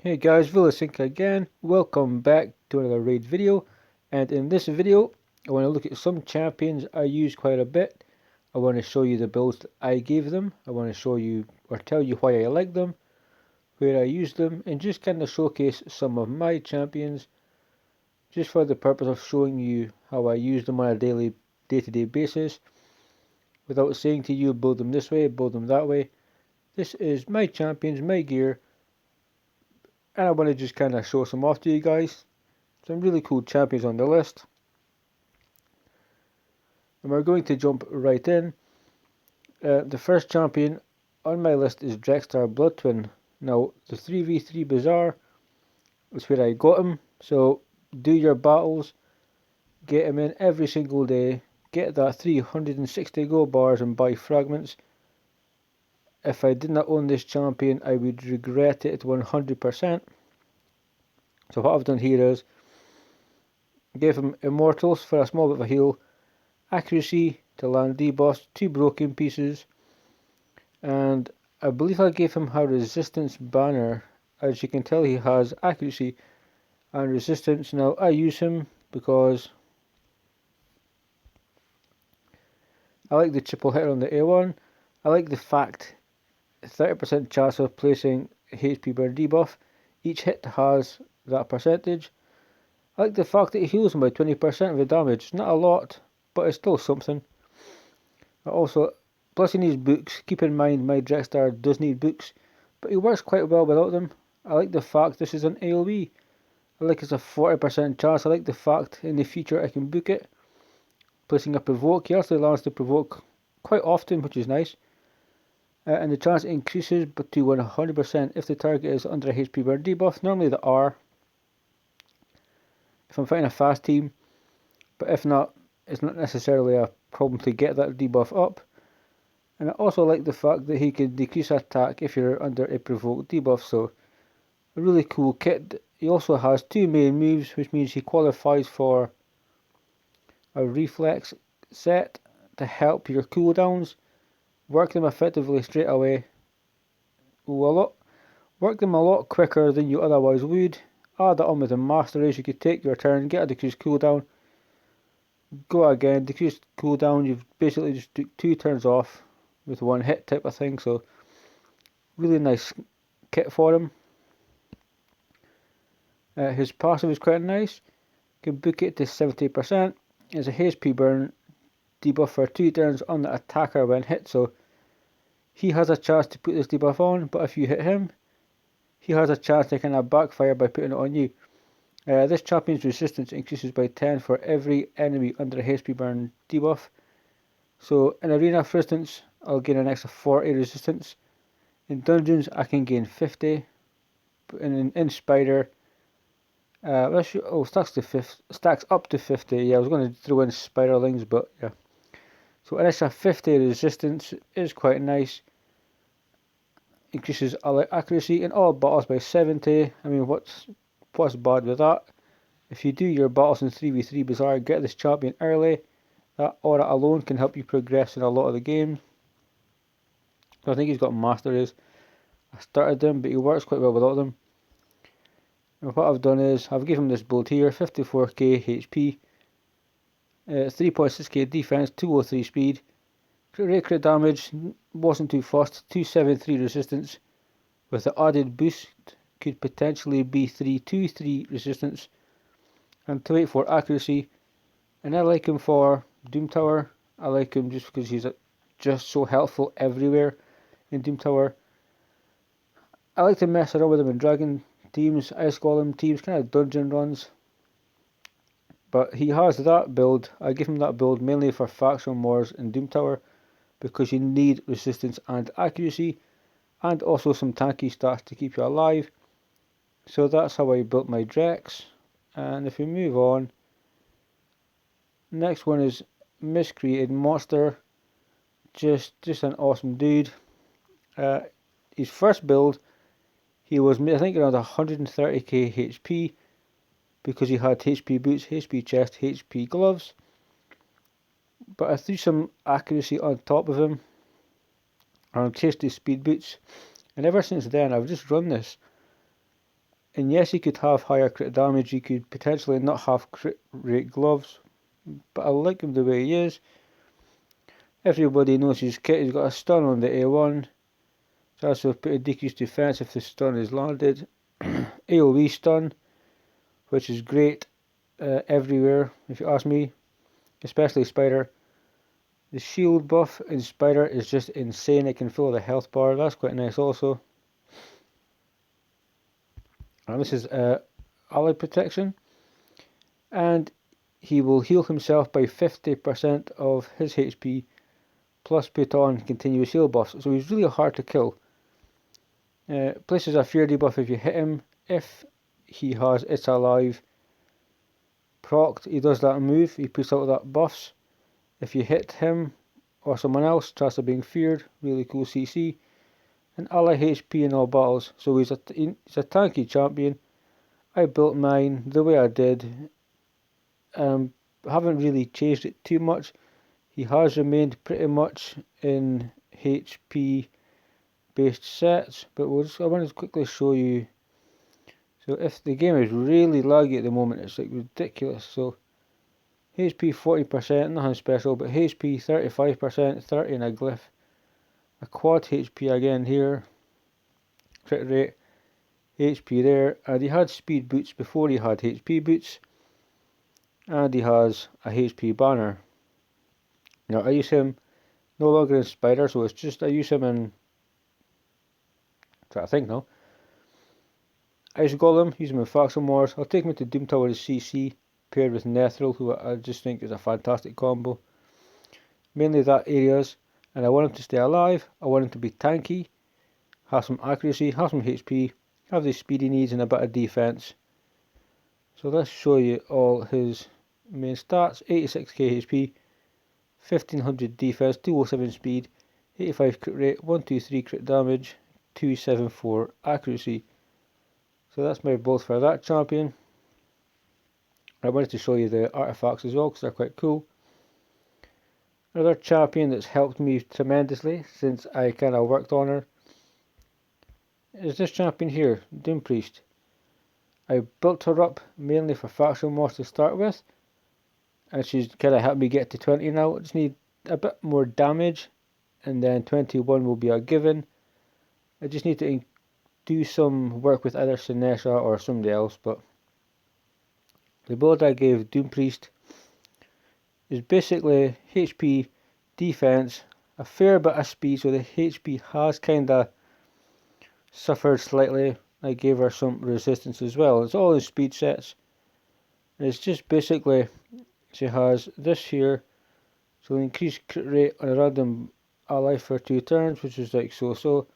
Hey guys, Vilisink again. Welcome back to another raid video. And in this video, I want to look at some champions I use quite a bit. I want to show you the builds that I gave them. I want to show you or tell you why I like them, where I use them, and just kind of showcase some of my champions, just for the purpose of showing you how I use them on a daily, day-to-day basis, without saying to you, build them this way, build them that way. This is my champions, my gear, and I want to just kind of show some off to you guys. Some really cool champions on the list. And we're going to jump right in. The first champion on my list is Drextar Twin. Now, the 3v3 Bazaar is where I got him. So, do your battles, get him in every single day, get that 360 gold bars and buy fragments. If I did not own this champion, I would regret it 100%. So what I've done here is, gave him Immortals for a small bit of a heal, accuracy to land debuffs, 2 broken pieces, and I believe I gave him a resistance banner. As you can tell, he has accuracy and resistance. Now I use him because I like the triple hit on the A1. I like the fact 30% chance of placing HP burn debuff. Each hit has that percentage. I like the fact that he heals him by 20% of the damage. Not a lot, but it's still something. Also, plus he needs books. Keep in mind my Drextar does need books, but he works quite well without them. I like the fact this is an AoE. I like it's a 40% chance. I like the fact in the future I can book it. Placing a provoke, he actually lands to provoke quite often, which is nice. And the chance increases but to 100% if the target is under a HP burn debuff, normally the R. If I'm fighting a fast team, but if not, it's not necessarily a problem to get that debuff up. And I also like the fact that he can decrease attack if you're under a provoked debuff, so a really cool kit. He also has 2 main moves, which means he qualifies for a reflex set to help your cooldowns. Work them effectively straight away. Work them a lot quicker than you otherwise would. Add that on with the master race. You could take your turn, get a decreased cooldown, go again, decreased cooldown. You've basically just took 2 turns off with 1 hit type of thing. So really nice kit for him. His passive is quite nice. You can book it to 70%. It's a HP burn debuff for 2 turns on the attacker when hit, so he has a chance to put this debuff on, but if you hit him, he has a chance to kind of backfire by putting it on you. This champion's resistance increases by 10 for every enemy under a HP burn debuff. So in arena, for instance, I'll gain an extra 40 resistance. In dungeons, I can gain 50. In spider, stacks up to 50. Yeah, I was going to throw in spiderlings, but yeah. So an extra 50 resistance is quite nice. Increases accuracy in all battles by 70. I mean, what's bad with that? If you do your battles in 3v3 Bazaar, get this champion early. That aura alone can help you progress in a lot of the game. So I think he's got master race. I started them, but he works quite well without them. And what I've done is, I've given him this build here, 54k HP, 3.6k defense, 203 speed, crit damage, wasn't too fast, 273 resistance, with the added boost, could potentially be 323 resistance, and 284 accuracy, and I like him for Doom Tower. I like him just because he's just so helpful everywhere in Doom Tower. I like to mess around with him in Dragon teams, Ice Golem teams, kind of dungeon runs. But he has that build. I give him that build mainly for faction wars in Doom Tower, because you need resistance and accuracy, and also some tanky stats to keep you alive. So that's how I built my Drex. And if we move on, next one is Miscreated Monster. Just an awesome dude. His first build, he was, I think, around 130k HP, because he had HP boots, HP chest, HP gloves. But I threw some accuracy on top of him and chased his speed boots, and ever since then I've just run this. And yes, he could have higher crit damage, he could potentially not have crit rate gloves, but I like him the way he is. Everybody knows his kit, he's got a stun on the A1, so also put a decreased defense if the stun is landed. AoE stun, which is great everywhere, if you ask me, especially Spider. The shield buff in Spider is just insane, it can fill the health bar, that's quite nice also. And this is ally protection, and he will heal himself by 50% of his HP, plus put on continuous heal buffs, so he's really hard to kill. Places a fear debuff if you hit him. If he has It's Alive procced, he does that move, he puts out that buffs. If you hit him or someone else, chance of being feared, really cool CC. And ally HP in all battles, so he's a tanky champion. I built mine the way I did. Haven't really changed it too much. He has remained pretty much in HP based sets, but I want to quickly show you. So if the game is really laggy at the moment, it's like ridiculous. So HP 40%, nothing special, but HP 35%, 30 in a glyph. A quad HP again here, crit rate, HP there, and he had speed boots before he had HP boots, and he has a HP banner. Now I use him no longer in Spider, so it's just I use him in, I think now, Ice Golem, use him in Faction Wars. I'll take him to Doom Tower as CC, paired with Nethril, who I just think is a fantastic combo. Mainly that areas, and I want him to stay alive, I want him to be tanky, have some accuracy, have some HP, have the speed he needs and a bit of defense. So let's show you all his main stats. 86k HP, 1500 defense, 207 speed, 85 crit rate, 123 crit damage, 274 accuracy. So that's my build for that champion. I wanted to show you the artifacts as well because they're quite cool. Another champion that's helped me tremendously since I kind of worked on her is this champion here, Doom Priest. I built her up mainly for Faction Wars to start with, and she's kind of helped me get to 20 now. I just need a bit more damage, and then 21 will be a given. I just need to do some work with either Sinesha or somebody else, but the build I gave Doom Priest is basically HP, defense, a fair bit of speed, so the HP has kinda suffered slightly. I gave her some resistance as well. It's all in speed sets. And it's just basically, she has this here, so increase crit rate on a random ally for 2 turns, which is like so.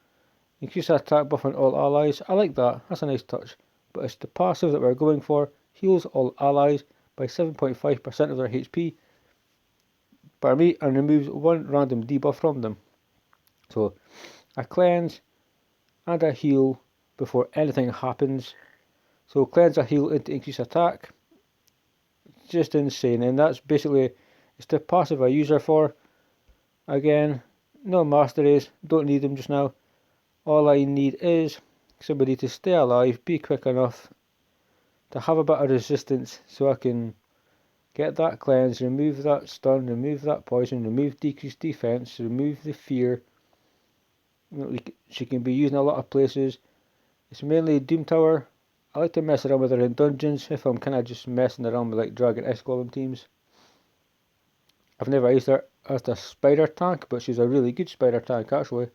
Increase attack buff on all allies. I like that, that's a nice touch. But it's the passive that we're going for. Heals all allies by 7.5% of their HP per me and removes 1 random debuff from them. So a cleanse and a heal before anything happens. So cleanse a heal into increase attack. Just insane, and that's basically, it's the passive I use her for. Again, no masteries, don't need them just now. All I need is somebody to stay alive, be quick enough to have a bit of resistance so I can get that cleanse, remove that stun, remove that poison, remove decreased defense, remove the fear. She can be used in a lot of places. It's mainly Doom Tower. I like to mess around with her in dungeons if I'm kind of just messing around with like Dragon Ice Golem teams. I've never used her as a spider tank, but she's a really good spider tank actually.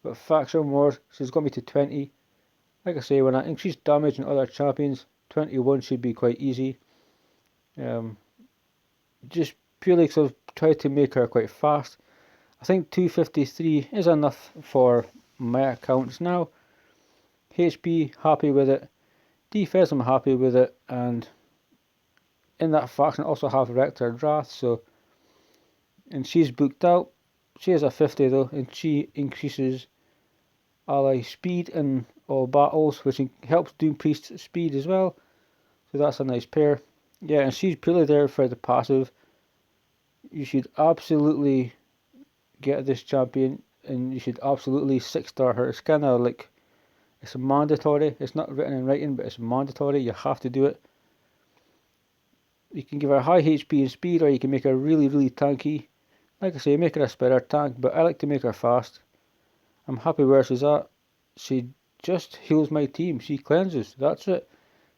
But Faction Wars, she's got me to 20. Like I say, when I increase damage on other champions, 21 should be quite easy. Just purely because I've tried to make her quite fast. I think 253 is enough for my accounts now. HP, happy with it. Defense, I'm happy with it. And in that faction I also have Rector Drath, and she's booked out. She has a 50 though, and she increases ally speed in all battles, which helps Doom Priest's speed as well. So that's a nice pair. Yeah, and she's purely there for the passive. You should absolutely get this champion, and you should absolutely 6-star her. It's kind of like, It's mandatory. It's not written in writing, but it's mandatory. You have to do it. You can give her high HP and speed, or you can make her really, really tanky. Like I say, make her a spider tank, but I like to make her fast. I'm happy where she's at. She just heals my team. She cleanses. That's it.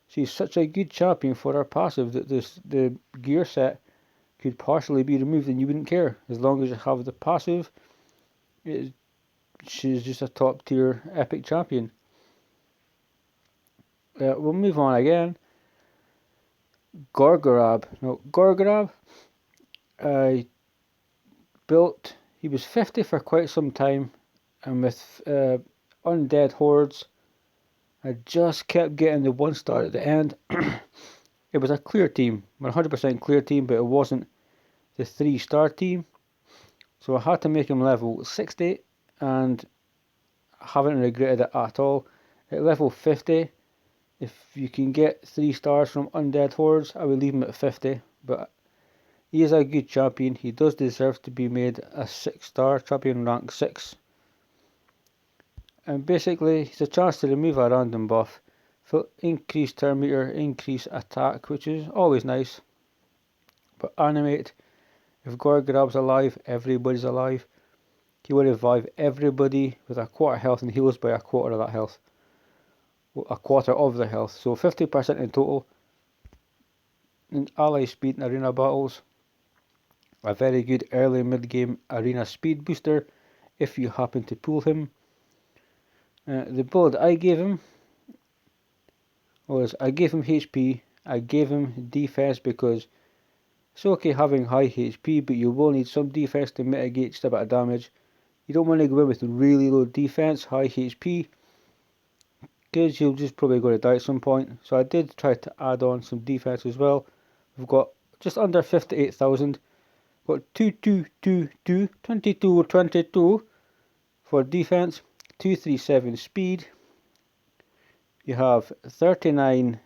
She's such a good champion for her passive that the gear set could partially be removed and you wouldn't care. As long as you have the passive, she's just a top tier epic champion. We'll move on again. Gorg. I built, he was 50 for quite some time, and with undead hordes, I just kept getting the 1-star at the end. It was a clear team, 100% clear team, but it wasn't the 3-star team. So I had to make him level 60, and I haven't regretted it at all. At level 50, if you can get 3 stars from undead hordes, I will leave him at 50, but he is a good champion. He does deserve to be made a 6-star champion, rank 6. And basically, it's a chance to remove a random buff for increased turn meter, increase attack, which is always nice. But animate, if Gorgrab's alive, everybody's alive. He will revive everybody with a quarter health and heals by a quarter of that health. Well, a quarter of the health, so 50% in total. And ally speed in arena battles. A very good early mid-game arena speed booster if you happen to pull him. The build I gave him was, I gave him HP, I gave him defense because it's okay having high HP, but you will need some defense to mitigate just a bit of damage. You don't want to go in with really low defense, high HP, because you'll just probably going to die at some point. So I did try to add on some defense as well. We've got just under 58,000. Got 22 for defense, 237 speed. You have 39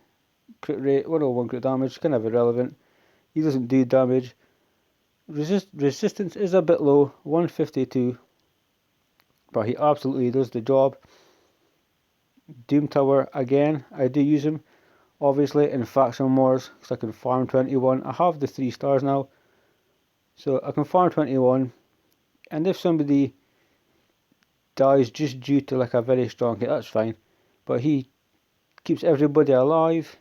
crit rate, 101 crit damage, kind of irrelevant. He doesn't do damage. Resistance is a bit low, 152, but he absolutely does the job. Doom Tower, again, I do use him, obviously, in faction wars, because I can farm 21. I have the 3 stars now, so I can farm 21, and if somebody dies just due to like a very strong hit, that's fine, but he keeps everybody alive.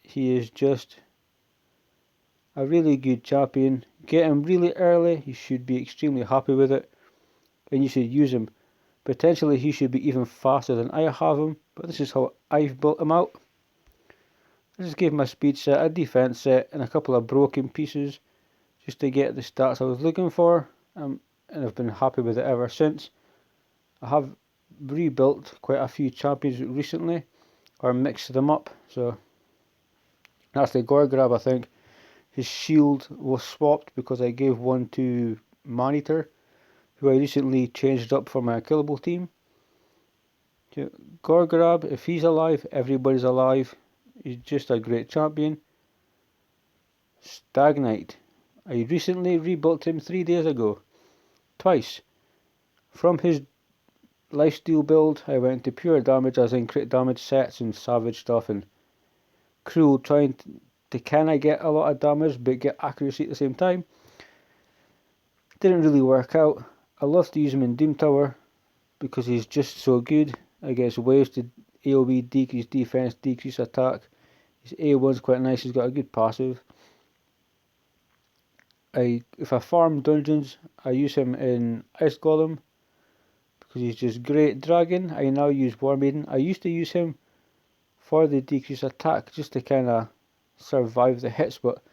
He is just a really good champion. Get him really early, you should be extremely happy with it, and you should use him. Potentially he should be even faster than I have him, but this is how I've built him out. I just gave him a speed set, a defense set, and a couple of broken pieces just to get the stats I was looking for, and I've been happy with it ever since. I have rebuilt quite a few champions recently, or mixed them up, so that's the Gorgrab, I think. His shield was swapped because I gave one to Maneater, who I recently changed up for my killable team. Gorgrab, if he's alive, everybody's alive. He's just a great champion. Stagnite. I recently rebuilt him 3 days ago. Twice. From his lifesteal build, I went to pure damage, as in crit damage sets and savage stuff, and cruel, trying to kind of get a lot of damage but get accuracy at the same time. Didn't really work out. I love to use him in Doom Tower because he's just so good against waves to AoE, decrease defense, decrease attack. His A1's quite nice, he's got a good passive. If I farm dungeons, I use him in Ice Golem because he's just great. Dragon, I now use War Maiden. I used to use him for the decreased attack just to kind of survive the hits, but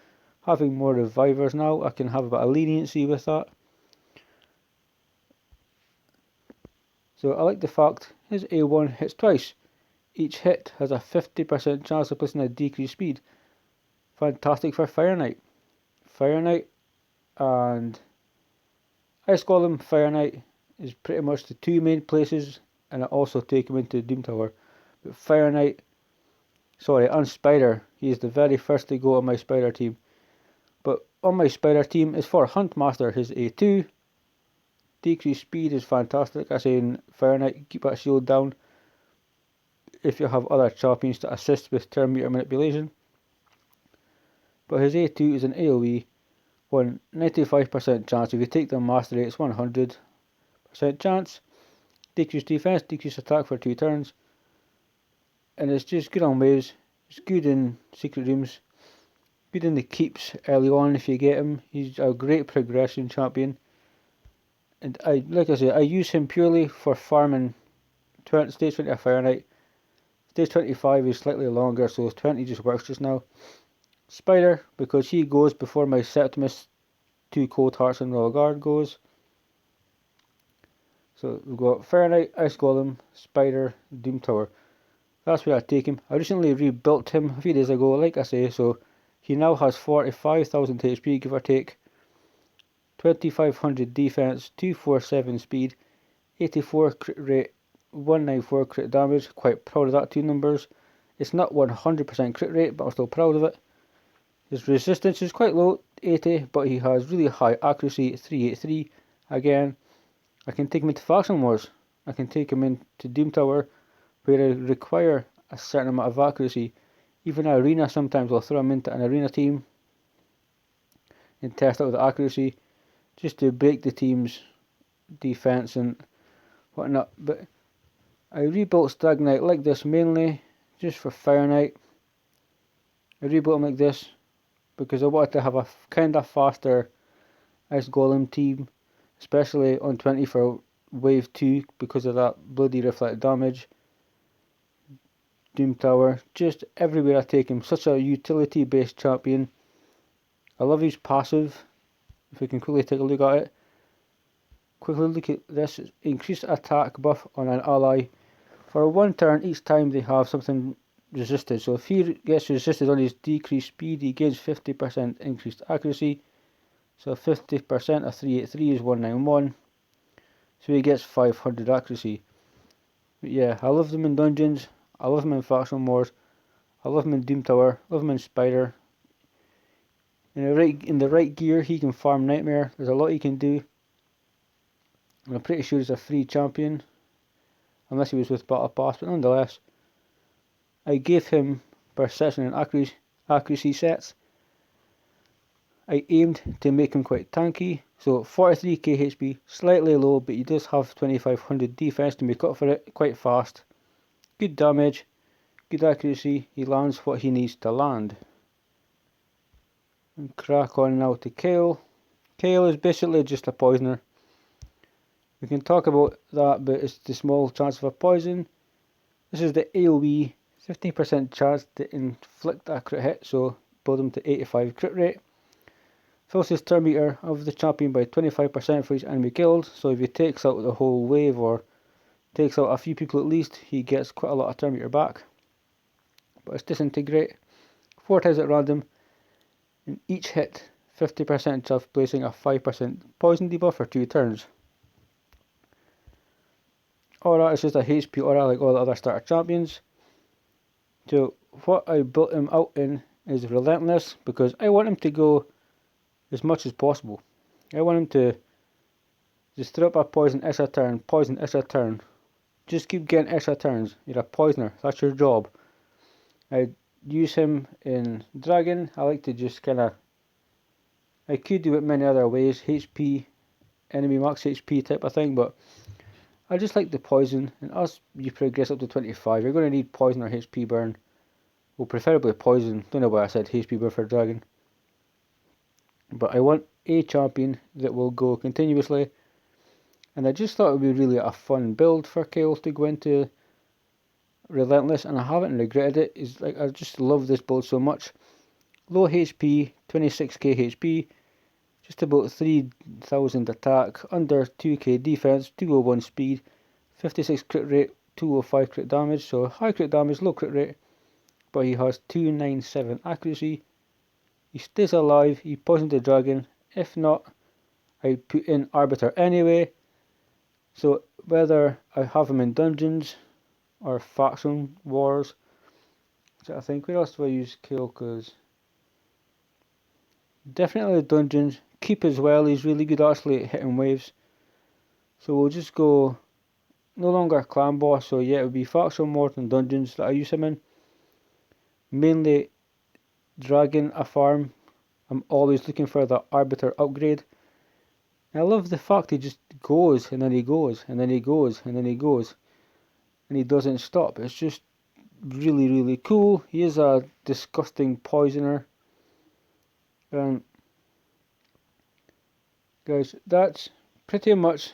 having more revivers now, I can have a bit of leniency with that. So I like the fact his A1 hits twice. Each hit has a 50% chance of placing a decreased speed. Fantastic for Fire Knight. Fire Knight and Ice Golem. Fire Knight is pretty much the 2 main places, and I also take him into Doom Tower. But Fire Knight, and Spider, he is the very first to go on my Spider team. But on my Spider team is for Huntmaster, his A2. Decreased speed is fantastic. I say in Fire Knight, keep that shield down. if you have other champions to assist with turn meter manipulation. But his A2 is an AoE, 95% chance. If you take the mastery, it's 100% chance. Decrease defense, decrease attack for 2 turns. And it's just good on waves. It's good in secret rooms. Good in the keeps early on if you get him. He's a great progression champion. And like I say, I use him purely for farming stage 20 of Fire Knight. Stage 25 is slightly longer, so 20 just works just now. Spider, because he goes before my Septimus 2 Cold Hearts and Royal Guard goes. So we've got Fire Knight, Ice Golem, Spider, Doom Tower. That's where I take him. I recently rebuilt him a few days ago, like I say, so he now has 45,000 HP, give or take. 2500 defense, 247 speed, 84 crit rate, 194 crit damage. Quite proud of that 2 numbers. It's not 100% crit rate, but I'm still proud of it. His resistance is quite low, 80, but he has really high accuracy, 383. Again, I can take him into Faction Wars. I can take him into Doom Tower, where I require a certain amount of accuracy. Even Arena, sometimes I'll throw him into an Arena team and test out the accuracy, just to break the team's defense and whatnot. But I rebuilt Stag Knight like this mainly just for Fire Knight. I rebuilt him like this because I wanted to have a kind of faster Ice Golem team, especially on 20 for wave 2 because of that bloody reflect damage. Doom Tower, just everywhere I take him, such a utility based champion. I love his passive. If we can quickly take a look at it. Quickly look at this. Increased attack buff on an ally for 1 turn each time they have something resisted. So if he gets resisted on his decreased speed, he gains 50% increased accuracy. So 50% of 383 is 191. So he gets 500 accuracy. But yeah, I love them in dungeons. I love him in Faction Wars. I love him in Doom Tower. I love him in Spider. In the right gear, he can farm Nightmare. There's a lot he can do. And I'm pretty sure he's a free champion, unless he was with Battle Pass. But nonetheless, I gave him Perception and accuracy sets. I aimed to make him quite tanky. So 43k HP, slightly low, but he does have 2500 defense to make up for it. Quite fast. Good damage, good accuracy, he lands what he needs to land. And crack on now to Kale. Kale is basically just a poisoner. We can talk about that, but it's the small chance of a poison. This is the AoE, 15% chance to inflict a crit hit, so build him to 85 crit rate. Fills his turn meter of the champion by 25% for each enemy killed, so if he takes out the whole wave or takes out a few people at least, he gets quite a lot of turn meter back. But it's disintegrate 4 times at random, and each hit 50% of placing a 5% poison debuff for 2 turns. Aura is just a HP aura like all the other starter champions. So what I built him out in is Relentless, because I want him to go as much as possible. I want him to just throw up a poison extra turn, poison extra turn. Just keep getting extra turns. You're a poisoner, that's your job. I use him in Dragon. I like to just I could do it many other ways, HP, enemy max HP type of thing, but I just like the poison. And as you progress up to 25, you're going to need poison or HP burn. Well, preferably poison. Don't know why I said HP burn for Dragon. But I want a champion that will go continuously. And I just thought it would be really a fun build for Kale to go into Relentless, and I haven't regretted it. It's like I just love this build so much. Low HP, 26k HP, just about 3000 attack, under 2k defense, 201 speed, 56 crit rate, 205 crit damage. So high crit damage, low crit rate, but he has 297 accuracy. He stays alive, he poisons the dragon. If not, I put in Arbiter anyway. So whether I have him in dungeons or faction wars, so I think where else do I use Kale? Because definitely dungeons. Keep as well, he's really good actually at hitting waves. So we'll just go no longer a clan boss, so yeah, it would be faction wars and dungeons that I use him in. Mainly dragging a farm. I'm always looking for the Arbiter upgrade. And I love the fact he just goes, and then he goes, and then he goes, and then he goes, and he doesn't stop. It's just really, really cool. He is a disgusting poisoner. And guys, that's pretty much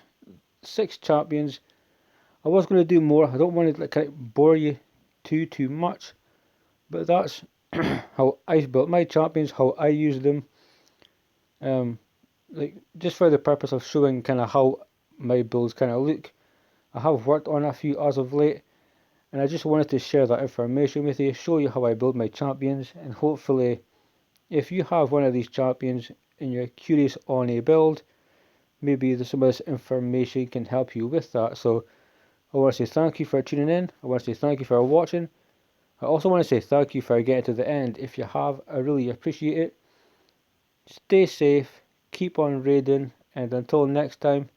6 champions. I was going to do more. I don't want to kind of bore you too much, but that's how I built my champions, how I use them. Like just for the purpose of showing kind of how my builds kind of look. I have worked on a few as of late, and I just wanted to share that information with you, show you how I build my champions, and hopefully, if you have one of these champions and you're curious on a build, maybe some of this information can help you with that. So I want to say thank you for tuning in. I want to say thank you for watching. I also want to say thank you for getting to the end. If you have, I really appreciate it. Stay safe, keep on raiding, and until next time,